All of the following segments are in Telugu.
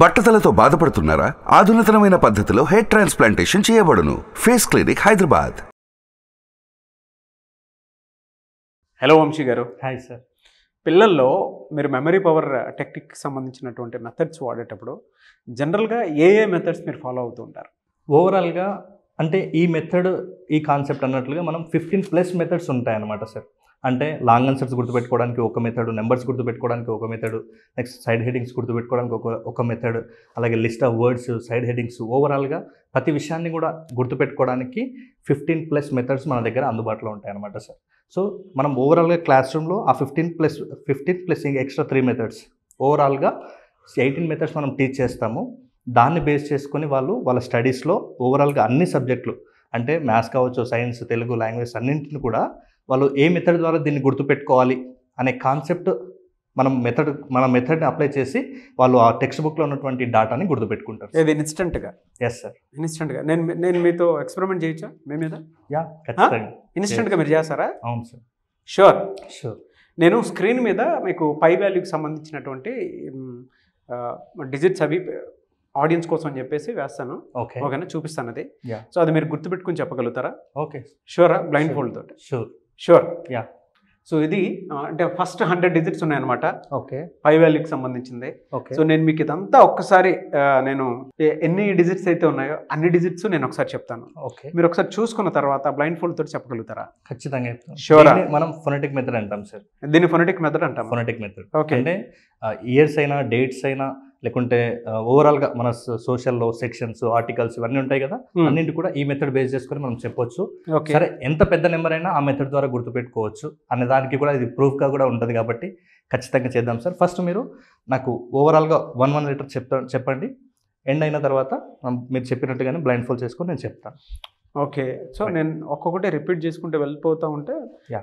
బట్టతలతో బాధపడుతున్నారా? ఆధునితనమైన పద్ధతిలో హెయిర్ ట్రాన్స్ప్లాంటేషన్ చేయబడును. Face clinic, Hyderabad. Hello Vamshi garu. Hi sir. పిల్లల్లో మీరు మెమరీ పవర్ టెక్నిక్కి సంబంధించినటువంటి మెథడ్స్ వాడేటప్పుడు జనరల్గా ఏ మెథడ్స్ మీరు ఫాలో అవుతూ ఉంటారు? ఓవరాల్గా అంటే ఈ మెథడ్, ఈ కాన్సెప్ట్ అన్నట్లుగా మనం 15+ మెథడ్స్ ఉంటాయన్నమాట సార్. అంటే లాంగ్ ఆన్సర్స్ గుర్తుపెట్టుకోవడానికి ఒక మెథడ్, నెంబర్స్ గుర్తుపెట్టుకోవడానికి ఒక మెథడ్, నెక్స్ట్ సైడ్ హెడింగ్స్ గుర్తుపెట్టుకోవడానికి ఒక మెథడ్, అలాగే list of words, side headings, ఓవరాల్గా ప్రతి విషయాన్ని కూడా గుర్తుపెట్టుకోవడానికి 15+ మెథడ్స్ మన దగ్గర అందుబాటులో ఉంటాయన్నమాట సార్. సో మనం ఓవరాల్గా క్లాస్ రూమ్లో ఆ 15+ ఎక్స్ట్రా 3 మెథడ్స్, ఓవరాల్గా 18 మెథడ్స్ మనం టీచ్ చేస్తాము. దాన్ని బేస్ చేసుకొని వాళ్ళ స్టడీస్లో ఓవరాల్గా అన్ని సబ్జెక్టులు, అంటే మ్యాథ్స్ కావచ్చు, సైన్స్, తెలుగు, లాంగ్వేజ్ అన్నింటిని కూడా వాళ్ళు ఏ మెథడ్ ద్వారా దీన్ని గుర్తుపెట్టుకోవాలి అనే కాన్సెప్ట్ మన మెథడ్ని అప్లై చేసి వాళ్ళు ఆ టెక్స్ట్ బుక్లో ఉన్నటువంటి డాటాని గుర్తుపెట్టుకుంటారు. ఇది ఇన్స్టెంట్గా? ఎస్ సార్, ఇన్స్టెంట్గా. నేను మీతో ఎక్స్పెరిమెంట్ చేయొచ్చా మీ మీద? యా, ఖచ్చితంగా. ఇన్స్టెంట్గా మీరు చేస్తారా? అవును సార్. షూర్. నేను స్క్రీన్ మీద మీకు పై వాల్యూకి సంబంధించినటువంటి డిజిట్స్ అవి ఆడియన్స్ కోసం అని చెప్పేసి వేస్తాను. ఓకేనా? చూపిస్తాను అది. సో అది మీరు గుర్తుపెట్టుకుని చెప్పగలుగుతారా? ఓకే. షూరా? బ్లైండ్ ఫోల్డ్ తోటి? షూర్. యా. సో ఇది అంటే ఫస్ట్ 100 డిజిట్స్ ఉన్నాయన్నమాట. ఓకే. పై వాల్యూకి సంబంధించింది. ఓకే. సో నేను మీకు ఇదంతా ఒక్కసారి నేను ఎన్ని డిజిట్స్ అయితే ఉన్నాయో అన్ని డిజిట్స్ నేను ఒకసారి చెప్తాను. ఓకే. మీరు ఒకసారి చూసుకున్న తర్వాత బ్లైండ్ ఫోల్డ్ తోటి చెప్పగలుగుతారా? ఖచ్చితంగా. షూరా? మనం ఫొనెటిక్ మెథడ్ అంటాం సార్. దీన్ని ఫొనెటిక్ మెథడ్ అంటాం. Phonetic method. ఓకే. అంటే ఇయర్స్ అయినా, డేట్స్ అయినా, లేకుంటే ఓవరాల్గా మన సోషల్లో సెక్షన్స్, ఆర్టికల్స్ ఇవన్నీ ఉంటాయి కదా, అన్నింటి కూడా ఈ మెథడ్ బేస్ చేసుకొని మనం చెప్పొచ్చు. సరే, ఎంత పెద్ద నెంబర్ అయినా ఆ మెథడ్ ద్వారా గుర్తుపెట్టుకోవచ్చు అనే దానికి కూడా ఇది ప్రూఫ్గా కూడా ఉంటుంది కాబట్టి ఖచ్చితంగా చేద్దాం సార్. ఫస్ట్ మీరు నాకు ఓవరాల్గా 1 లీటర్ చెప్పండి. ఎండ్ అయిన తర్వాత మీరు చెప్పినట్టుగానే బ్లైండ్ ఫోల్డ్ చేసుకొని నేను చెప్తాను. ఓకే. సో నేను ఒక్కొక్కటి రిపీట్ చేసుకుంటూ వెళ్ళిపోతూ ఉంటే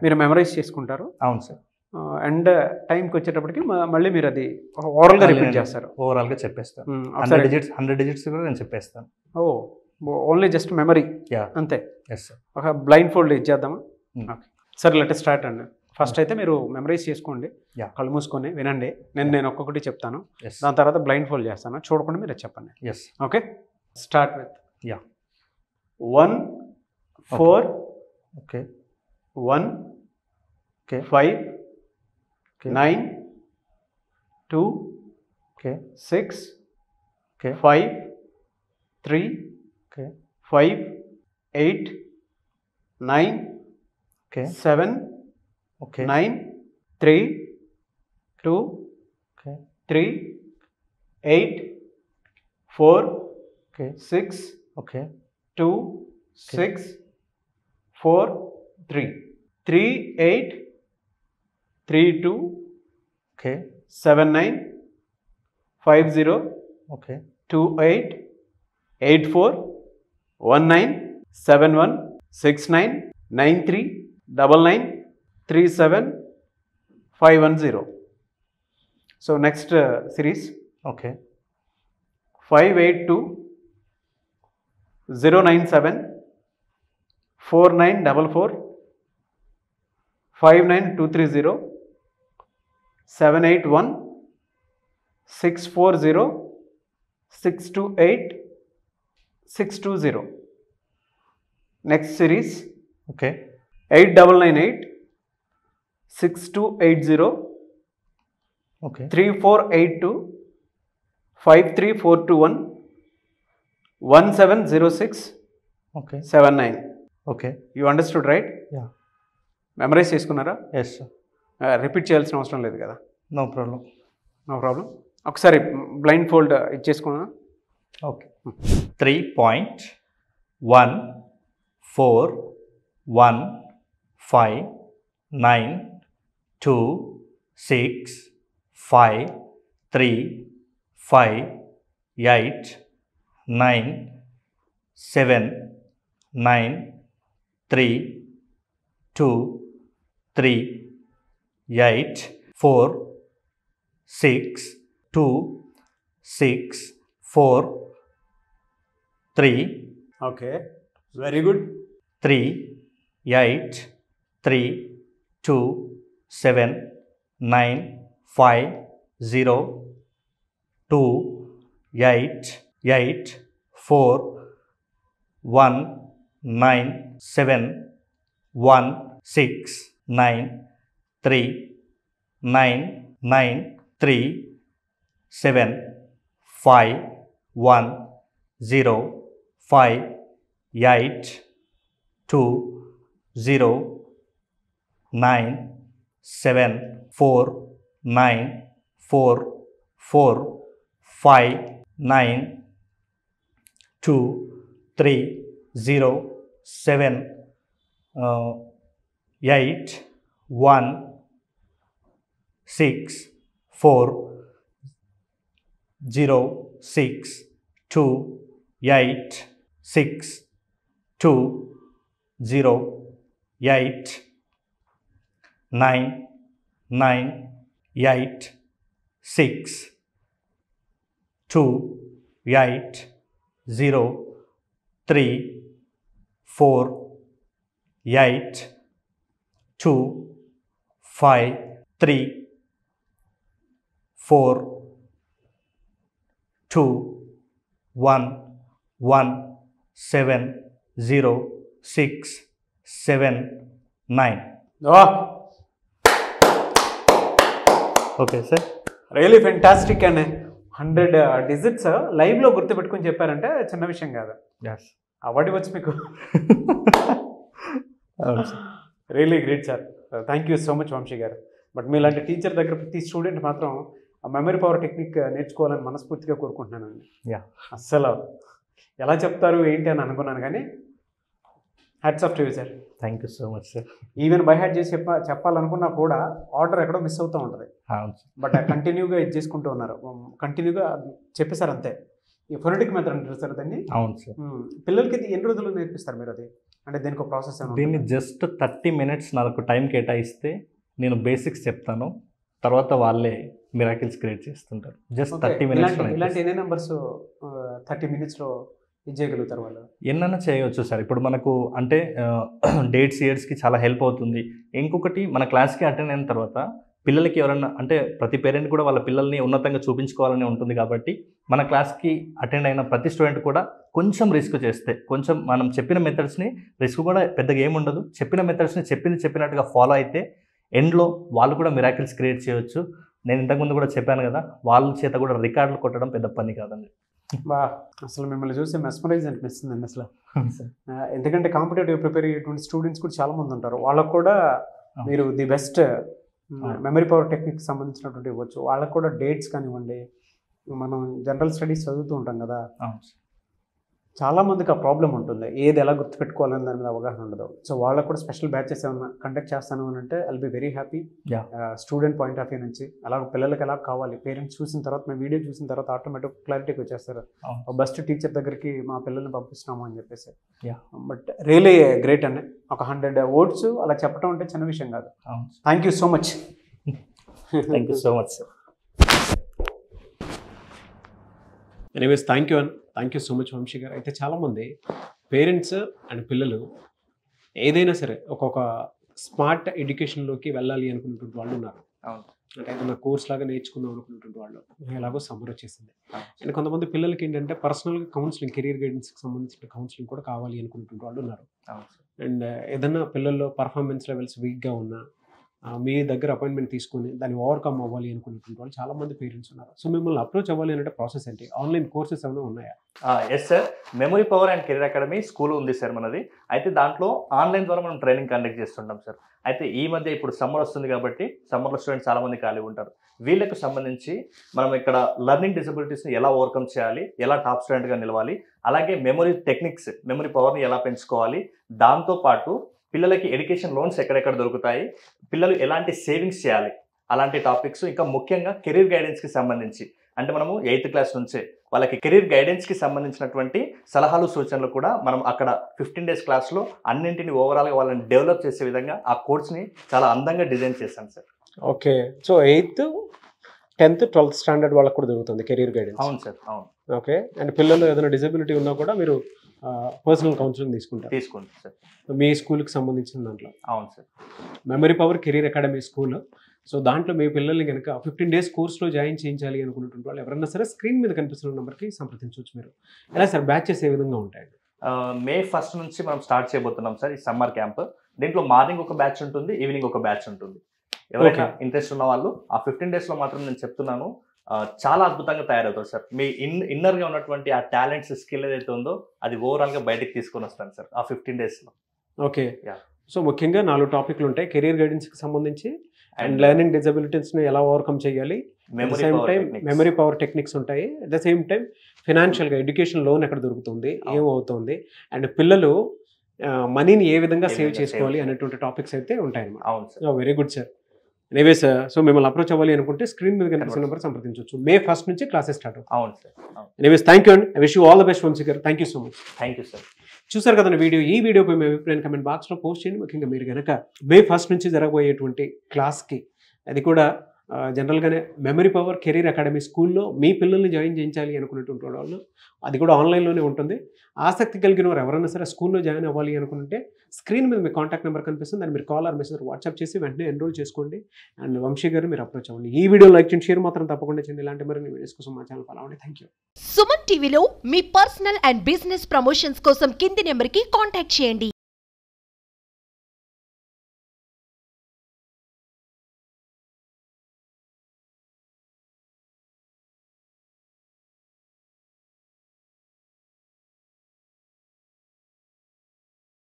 మీరు మెమరైజ్ చేసుకుంటారు. అవును సార్. అండ్ టైంకి వచ్చేటప్పటికి మళ్ళీ మీరు అది ఓవరాల్గా రిపీట్ చేస్తారు. ఓవరాల్గా చెప్పేస్తాను. 100 డిజిట్స్ కూడా నేను చెప్పేస్తాను. ఓన్లీ జస్ట్ మెమరీ అంతే. Yes sir. ఒక బ్లైండ్ ఫోల్డ్ ఇచ్చేద్దామా? ఓకే. సరే, లెట్ us స్టార్ట్ అండి. ఫస్ట్ అయితే మీరు మెమరైజ్ చేసుకోండి, కళ్ళు మూసుకొని వినండి. నేను ఒక్కొక్కటి చెప్తాను, దాని తర్వాత బ్లైండ్ ఫోల్డ్ చేస్తాను. చూడకుండా మీరు చెప్పండి. Yes. Okay. Start with 1 4 okay 1 okay 5 Okay. 9 2 okay 6 okay 5 3 okay 5 8 9 okay 7 okay 9 3 2 okay 3 8 4 okay 6 okay 2 6 4 3 3 8 3 2 okay 7 9 5 0 okay 2 8 8 4 1 9 7 1 6 9 9 3 9 9 3 7 5 1 0. So next series okay 5 8 2 0 9 7 4 9 4 4 5 9 2 3 0 7 8 1 6 4 0 6 2 8 6 2 0. Next series okay 8 9 9 8 6 2 8 0 okay 3 4 8 2 5 3 4 2 1 1 7 0 6 okay 7 9. okay You understood, right? yeah memorise చేసుకున్నారా? yes sir. రిపీట్ చేయాల్సిన అవసరం లేదు కదా? No problem. ఒకసారి బ్లైండ్ ఫోల్డ్ ఇచ్చేసుకున్నా. Okay. 3.1 4 1 5 9 2 6 5 3 5 8 9 7 9 3 2 3 8 4 6 2 6 4 3 okay, very good. 3 8 3 2 7 9 5 0 2 8 8 4 1 9 7 1 6 9 3 9 9 3 7 5 1 0 5 8 2 0 9 7 4 9 4 4 5 9 2 3 0 7 8 1 6 4 0 6 2 8 6 2 0 8 9 9 8 6 2 8 0 3 4 8 2 5 3 4 2 1 1 7 0 6 7 9. Okay sir, really fantastic అండి. 100 డిజిట్స్ లైవ్లో గుర్తుపెట్టుకుని చెప్పారంటే చిన్న విషయం కాదు. అవార్డు వచ్చి మీకు really great sir. Thank you so much Vamsi garu. But మీలాంటి టీచర్ దగ్గర ప్రతి స్టూడెంట్ మాత్రం ఆ మెమరీ పవర్ టెక్నిక్ నేర్చుకోవాలని మనస్ఫూర్తిగా కోరుకుంటున్నానండి. అస్సలు ఎలా చెప్తారు ఏంటి అని అనుకున్నాను, కానీ hats off to you sir. Thank you so much sir. Even by hat చేసి చెప్పాలనుకున్నా కూడా ఆర్డర్ ఎక్కడో మిస్ అవుతూ ఉంటుంది. బట్ కంటిన్యూగా ఇది చేసుకుంటూ ఉన్నారు, కంటిన్యూగా చెప్పేశారు అంతే. ఈ ఫొనెటిక్ మెథడ్ అంటారు సార్ దాన్ని. అవును సార్. పిల్లలకి ఇది ఎన్ని రోజులు నేర్పిస్తారు మీరు? అది అంటే దీనికి ఒక ప్రాసెస్? దీన్ని జస్ట్ 30 minutes నాకు టైం కేటాయిస్తే నేను బేసిక్స్ చెప్తాను, తర్వాత వాళ్ళే మిరాకిల్స్ క్రియేట్ చేస్తుంటారు. Just 30 minutes. ఇలాంటి ఎన్ని నెంబర్స్ 30 minutesలో ఇది చేయగలుగుతారు వాళ్ళు? ఎన్నైనా చేయవచ్చు సార్. ఇప్పుడు మనకు అంటే డేట్స్ ఇయర్స్కి చాలా హెల్ప్ అవుతుంది. ఇంకొకటి మన క్లాస్కి అటెండ్ అయిన తర్వాత పిల్లలకి ఎవరన్నా అంటే ప్రతి పేరెంట్ కూడా వాళ్ళ పిల్లల్ని ఉన్నతంగా చూపించుకోవాలని ఉంటుంది కాబట్టి మన క్లాస్కి అటెండ్ అయిన ప్రతి స్టూడెంట్ కూడా కొంచెం రిస్క్ చేస్తే, కొంచెం మనం చెప్పిన మెథడ్స్ని, రిస్క్ కూడా పెద్దగా ఏముండదు, చెప్పిన మెథడ్స్ని చెప్పినట్టుగా ఫాలో అయితే ఎండ్లో వాళ్ళు కూడా మిరాకిల్స్ క్రియేట్ చేయవచ్చు. నేను ఇంతకుముందు కూడా చెప్పాను కదా, వాళ్ళ చేత కూడా రికార్డులు కొట్టడం పెద్ద పని కాదండి. అసలు మిమ్మల్ని చూసి మెస్మరైజ్ అనిపిస్తుందండి అసలు. ఎందుకంటే కాంపిటేటివ్ ప్రిపేర్ అయ్యేటువంటి స్టూడెంట్స్ కూడా చాలా మంది ఉంటారు, వాళ్ళకు కూడా మీరు the best memory power technique సంబంధించినటువంటి ఇవ్వచ్చు. వాళ్ళకు కూడా డేట్స్ కానివ్వండి, మనం జనరల్ స్టడీస్ చదువుతూ ఉంటాం కదా, చాలామందికి ఆ ప్రాబ్లం ఉంటుంది, ఏది ఎలా గుర్తుపెట్టుకోవాలని దాని మీద అవగాహన ఉండదు. సో వాళ్ళకు కూడా స్పెషల్ బ్యాచెస్ ఏమైనా కండక్ట్ చేస్తాను అని అంటే I'll be very happy. Student point of view నుంచి అలా పిల్లలకి ఎలా కావాలి, పేరెంట్స్ చూసిన తర్వాత, మేము వీడియో చూసిన తర్వాత ఆటోమేటిక్ క్లారిటీకి వచ్చేస్తారు, బెస్ట్ టీచర్ దగ్గరికి మా పిల్లల్ని పంపిస్తున్నాము అని చెప్పేసి. బట్ రియలీ గ్రేట్ అండి. ఒక 100 words అలా చెప్పడం అంటే చిన్న విషయం కాదు. Thank you so much. Thank you so much sir. Anyways thank you so much Vamsi garu. అయితే చాలామంది పేరెంట్స్ అండ్ పిల్లలు ఏదైనా సరే ఒక్కొక్క స్మార్ట్ ఎడ్యుకేషన్లోకి వెళ్ళాలి అనుకున్నటువంటి వాళ్ళు ఉన్నారు. అంటే ఏదైనా కోర్స్ లాగా నేర్చుకుందాం అనుకున్నటువంటి వాళ్ళు, ఎలాగో సమ్మర్ వచ్చేసింది. అండ్ కొంతమంది పిల్లలకి ఏంటంటే పర్సనల్గా కౌన్సిలింగ్, కెరీర్ గైడెన్స్కి సంబంధించిన కౌన్సిలింగ్ కూడా కావాలి అనుకున్నటువంటి వాళ్ళు ఉన్నారు. అండ్ ఏదైనా పిల్లల్లో పర్ఫార్మెన్స్ లెవెల్స్ వీక్గా ఉన్నా మీ దగ్గర అపాయింట్మెంట్ తీసుకొని దాన్ని ఓవర్కమ్ అవ్వాలి అనుకునేటువంటి వాళ్ళు చాలామంది పేరెంట్స్ ఉన్నారు. సో మిమ్మల్ని అప్రోచ్ అవ్వాలి అంటే ప్రాసెస్ ఏంటి? ఆన్లైన్ కోర్సెస్ ఏమైనా ఉన్నాయా? Yes sir, memory power and career academy school ఉంది సార్ మనది. అయితే దాంట్లో ఆన్లైన్ ద్వారా మనం ట్రైనింగ్ కండక్ట్ చేస్తుంటాం సార్. అయితే ఈ మధ్య ఇప్పుడు సమ్మర్ వస్తుంది కాబట్టి సమ్మర్లో స్టూడెంట్స్ చాలామంది ఖాళీ ఉంటారు. వీళ్ళకు సంబంధించి మనం ఇక్కడ లెర్నింగ్ డిసబిలిటీస్ని ఎలా ఓవర్కమ్ చేయాలి, ఎలా టాప్ స్టూడెంట్గా నిలవాలి, అలాగే మెమరీ టెక్నిక్స్, మెమరీ పవర్ని ఎలా పెంచుకోవాలి, దాంతోపాటు పిల్లలకి ఎడ్యుకేషన్ లోన్స్ ఎక్కడెక్కడ దొరుకుతాయి, పిల్లలు ఎలాంటి సేవింగ్స్ చేయాలి, అలాంటి టాపిక్స్, ఇంకా ముఖ్యంగా కెరీర్ గైడెన్స్కి సంబంధించి అంటే మనము 8th క్లాస్ నుంచే వాళ్ళకి కెరీర్ గైడెన్స్కి సంబంధించినటువంటి సలహాలు సూచనలు కూడా మనం అక్కడ 15 days క్లాస్లో అన్నింటినీ ఓవరాల్గా వాళ్ళని డెవలప్ చేసే విధంగా ఆ కోర్స్ని చాలా అందంగా డిజైన్ చేశాను sir. Okay, so 8th, 10th, 12th standard వాళ్ళకి కూడా దొరుకుతుంది కెరీర్ గైడెన్స్? అవును సార్, అవును. ఓకే, అండ్ పిల్లలు ఏదైనా డిజబిలిటీ ఉన్నా కూడా మీరు పర్సనల్ కౌన్సిలింగ్ తీసుకుంటారు సార్ మీ స్కూల్కి సంబంధించిన దాంట్లో? అవును sir. Memory power career academy school so దాంట్లో మీ పిల్లల్ని కనుక 15 డేస్ కోర్స్లో జాయిన్ చేయించాలి అనుకున్నటువంటి వాళ్ళు ఎవరన్నా సరే స్క్రీన్ మీద కనిపిస్తున్న నెంబర్కి సంప్రదించవచ్చు మీరు. ఎలా సార్ బ్యాచెస్ ఏ విధంగా ఉంటాయండి? మే 1 నుంచి మనం స్టార్ట్ చేయబోతున్నాం సార్ ఈ సమ్మర్ క్యాంప్. దీంట్లో మార్నింగ్ ఒక బ్యాచ్ ఉంటుంది, ఈవినింగ్ ఒక బ్యాచ్ ఉంటుంది. ఎవరైనా ఇంట్రెస్ట్ ఉన్న వాళ్ళు ఆ 15 డేస్లో మాత్రం నేను చెప్తున్నాను చాలా అద్భుతంగా తయారవుతారు సార్. మీ ఇన్నర్గా ఉన్నటువంటి ఆ టాలెంట్స్, స్కిల్ ఏదైతే ఉందో అది ఓవరాల్గా బయటకు తీసుకొని వస్తాను సార్ ఆ 15 డేస్లో. ఓకే. సో ముఖ్యంగా 4 టాపిక్లు ఉంటాయి. కెరీర్ గైడెన్స్కి సంబంధించి అండ్ లెర్నింగ్ డిజబిలిటీస్ని ఎలా ఓవర్కమ్ చేయాలి, మెమరీ పవర్ టెక్నిక్స్ ఉంటాయి. అట్ ద సేమ్ టైం ఫినాన్షియల్గా ఎడ్యుకేషన్ లోన్ ఎక్కడ దొరుకుతుంది, ఏమవుతుంది, అండ్ పిల్లలు మనీని ఏ విధంగా సేవ్ చేసుకోవాలి అనేటువంటి టాపిక్స్ అయితే ఉంటాయన్నమాట. అవును sir. Very good sir. Anyways so మిమ్మల్ని అప్రోచ్ అవ్వాలి అనుకుంటే స్క్రీన్ మీద కనిపిస్తున్న నెంబర్ సంప్రదించవచ్చు. మే 1 నుంచి క్లాసెస్ స్టార్ట్ అవుతాయి. అవును sir. Anyways thank you and I wish you all the best Vamshi garu. Thank you so much. Thank you sir. చూసారు కదండి వీడియో. ఈ వీడియోపై మీ అభిప్రాయం కమెంట్ బాక్స్లో పోస్ట్ చేయండి. ముఖ్యంగా మీరు కనుక మే 1 నుంచి జరగబోయేటువంటి క్లాస్కి, అది కూడా జనరల్గానే మెమరీ పవర్ కెరీర్ అకాడమీ స్కూల్లో మీ పిల్లల్ని జాయిన్ చేయించాలి అనుకునేటువంటి వాళ్ళు, అది కూడా ఆన్లైన్లోనే ఉంటుంది. ఆసక్తి కలిగిన వారు ఎవరైనా సరే స్కూల్లో జాయిన్ అవ్వాలి అనుకుంటే స్క్రీన్ మీద మీ కాంటాక్ట్ నెంబర్ కనిపిస్తుంది. దాన్ని మీరు కాల్ ఆర్ మెసేజ్ వాట్సాప్ చేసి వెంటనే ఎన్రోల్ చేసుకోండి. అండ్ వంశీ గారు మీరు అప్రోచ్ అవ్వండి. ఈ వీడియో లైక్ చేయండి, షేర్ మాత్రం తప్పకుండా చేయండి. ఇలాంటి మరిన్ని వీడియోస్ కోసం మా ఛానల్ ఫాలో అవ్వండి. Thank you. సుమన్ టీవీలో మీ పర్సనల్ అండ్ బిజినెస్ ప్రమోషన్స్ కోసం కింది నెంబర్కి కాంటాక్ట్ చేయండి.